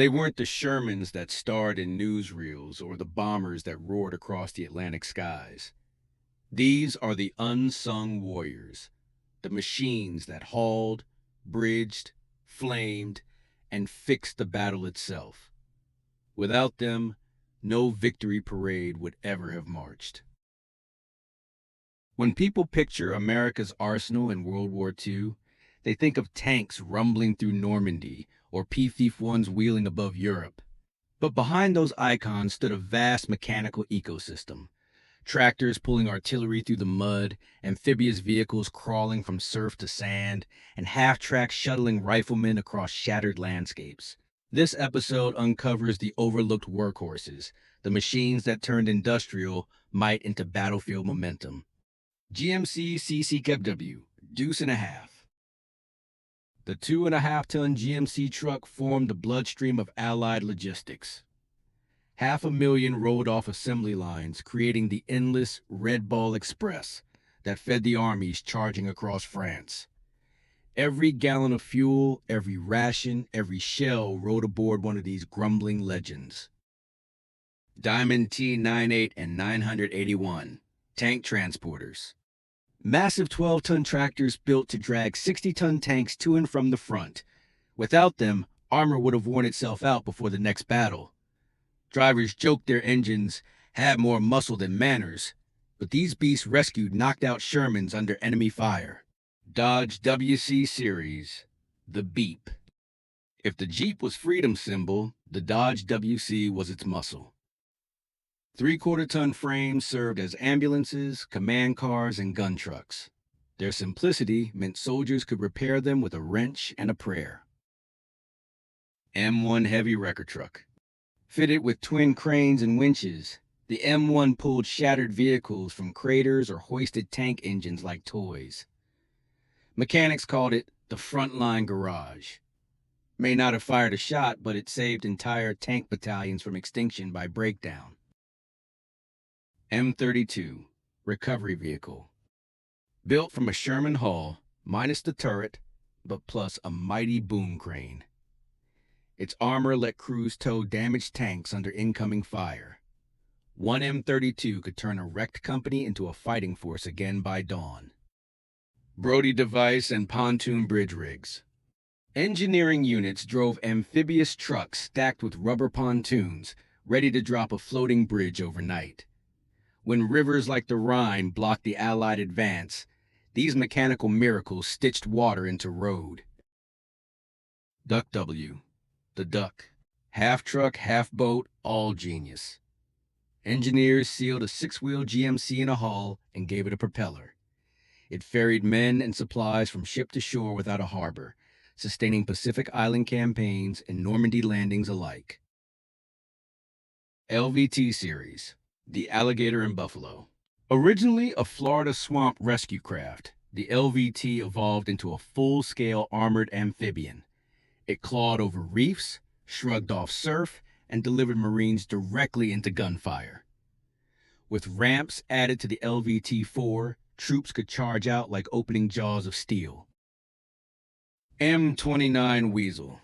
They weren't the Shermans that starred in newsreels or the bombers that roared across the Atlantic skies. These are the unsung warriors, the machines that hauled, bridged, flamed, and fixed the battle itself. Without them, no victory parade would ever have marched. When people picture America's arsenal in World War II, they think of tanks rumbling through Normandy or P-51s wheeling above Europe. But behind those icons stood a vast mechanical ecosystem. Tractors pulling artillery through the mud, amphibious vehicles crawling from surf to sand, and half-tracks shuttling riflemen across shattered landscapes. This episode uncovers the overlooked workhorses, the machines that turned industrial might into battlefield momentum. GMC CCKW, Deuce and a half. The 2.5-ton GMC truck formed the bloodstream of Allied logistics. 500,000 rolled off assembly lines, creating the endless Red Ball Express that fed the armies charging across France. Every gallon of fuel, every ration, every shell rode aboard one of these grumbling legends. Diamond T98 and 981, tank transporters. Massive 12-ton tractors built to drag 60-ton tanks to and from the front. Without them, armor would have worn itself out before the next battle. Drivers joked their engines had more muscle than manners, but these beasts rescued knocked-out Shermans under enemy fire. Dodge WC Series, the Beep. If the Jeep was freedom's symbol, the Dodge WC was its muscle. 3/4-ton frames served as ambulances, command cars, and gun trucks. Their simplicity meant soldiers could repair them with a wrench and a prayer. M1 Heavy Wrecker Truck. Fitted with twin cranes and winches, the M1 pulled shattered vehicles from craters or hoisted tank engines like toys. Mechanics called it the frontline garage. May not have fired a shot, but it saved entire tank battalions from extinction by breakdown. M32 Recovery Vehicle. Built from a Sherman hull, minus the turret, but plus a mighty boom crane. Its armor let crews tow damaged tanks under incoming fire. One M32 could turn a wrecked company into a fighting force again by dawn. Brodie device and pontoon bridge rigs. Engineering units drove amphibious trucks stacked with rubber pontoons, ready to drop a floating bridge overnight. When rivers like the Rhine blocked the Allied advance, these mechanical miracles stitched water into road. Duck W. The Duck. Half truck, half boat, all genius. Engineers sealed a 6-wheel GMC in a hull and gave it a propeller. It ferried men and supplies from ship to shore without a harbor, sustaining Pacific Island campaigns and Normandy landings alike. LVT Series, the Alligator in Buffalo. Originally a Florida swamp rescue craft, the LVT evolved into a full-scale armored amphibian. It clawed over reefs, shrugged off surf, and delivered Marines directly into gunfire. With ramps added to the LVT-4, troops could charge out like opening jaws of steel. M29 Weasel.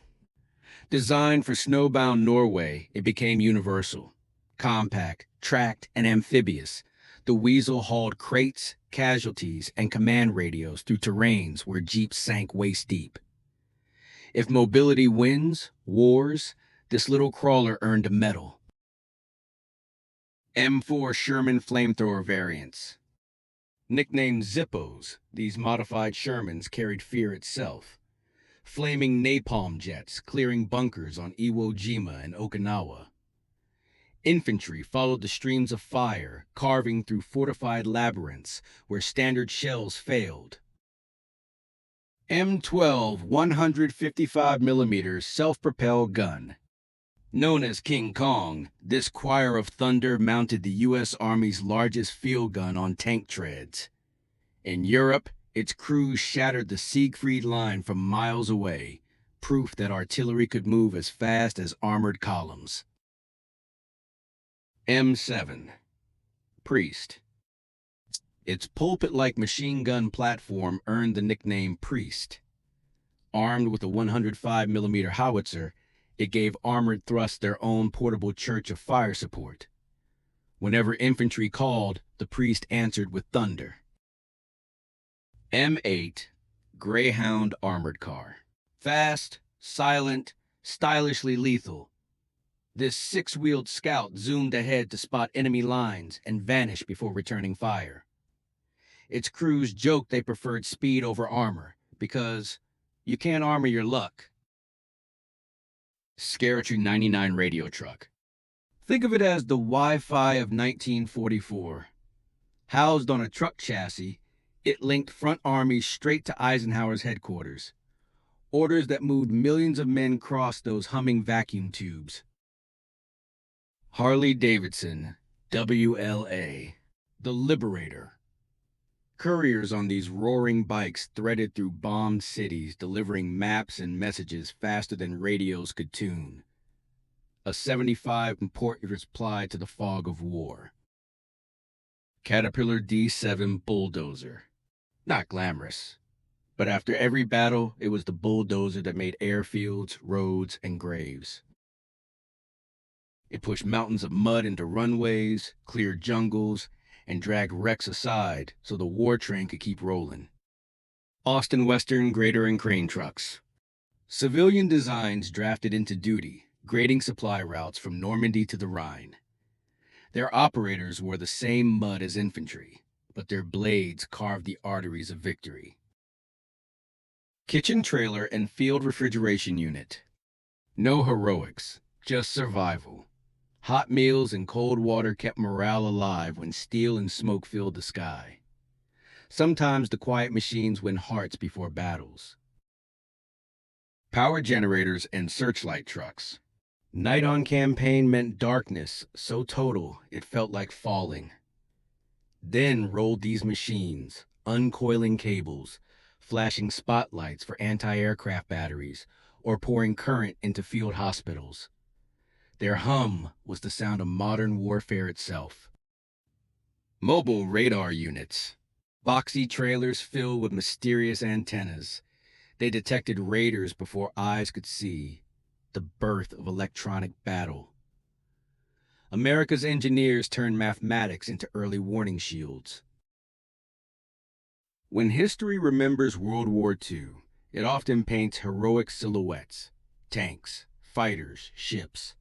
Designed for snowbound Norway, it became universal. Compact, tracked, and amphibious, the Weasel hauled crates, casualties, and command radios through terrains where jeeps sank waist-deep. If mobility wins wars, this little crawler earned a medal. M4 Sherman flamethrower variants. Nicknamed Zippos, these modified Shermans carried fear itself. Flaming napalm jets clearing bunkers on Iwo Jima and Okinawa. Infantry followed the streams of fire, carving through fortified labyrinths where standard shells failed. M12 155mm self-propelled gun. Known as King Kong, this choir of thunder mounted the U.S. Army's largest field gun on tank treads. In Europe, its crews shattered the Siegfried Line from miles away, proof that artillery could move as fast as armored columns. M7 Priest. Its pulpit-like machine gun platform earned the nickname Priest. Armed with a 105mm howitzer, It gave armored thrust their own portable church of fire support. Whenever infantry called, the priest answered with thunder. M8 Greyhound Armored Car. Fast, silent, stylishly lethal. This six-wheeled scout zoomed ahead to spot enemy lines and vanished before returning fire. Its crews joked they preferred speed over armor because you can't armor your luck. Scaretry 99 radio truck. Think of it as the Wi-Fi of 1944. Housed on a truck chassis, it linked front armies straight to Eisenhower's headquarters. Orders that moved millions of men crossed those humming vacuum tubes. Harley-Davidson, WLA, the Liberator. Couriers on these roaring bikes threaded through bombed cities, delivering maps and messages faster than radios could tune. A 75 important reply to the fog of war. Caterpillar D7 bulldozer. Not glamorous, but after every battle, it was the bulldozer that made airfields, roads, and graves. It pushed mountains of mud into runways, cleared jungles, and dragged wrecks aside so the war train could keep rolling. Austin Western grader and crane trucks. Civilian designs drafted into duty, grading supply routes from Normandy to the Rhine. Their operators wore the same mud as infantry, but their blades carved the arteries of victory. Kitchen trailer and field refrigeration unit. No heroics, just survival. Hot meals and cold water kept morale alive when steel and smoke filled the sky. Sometimes the quiet machines win hearts before battles. Power generators and searchlight trucks. Night on campaign meant darkness so total it felt like falling. Then rolled these machines, uncoiling cables, flashing spotlights for anti-aircraft batteries, or pouring current into field hospitals. Their hum was the sound of modern warfare itself. Mobile radar units. Boxy trailers filled with mysterious antennas. They detected raiders before eyes could see. The birth of electronic battle. America's engineers turned mathematics into early warning shields. When history remembers World War II, it often paints heroic silhouettes, tanks, fighters, ships.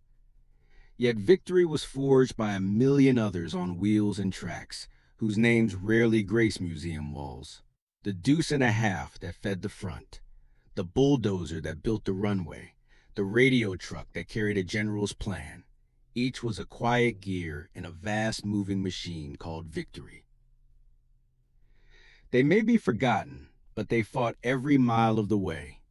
Yet victory was forged by a million others on wheels and tracks, whose names rarely grace museum walls. The Deuce and a half that fed the front, the bulldozer that built the runway, the radio truck that carried a general's plan. Each was a quiet gear in a vast moving machine called victory. They may be forgotten, but they fought every mile of the way.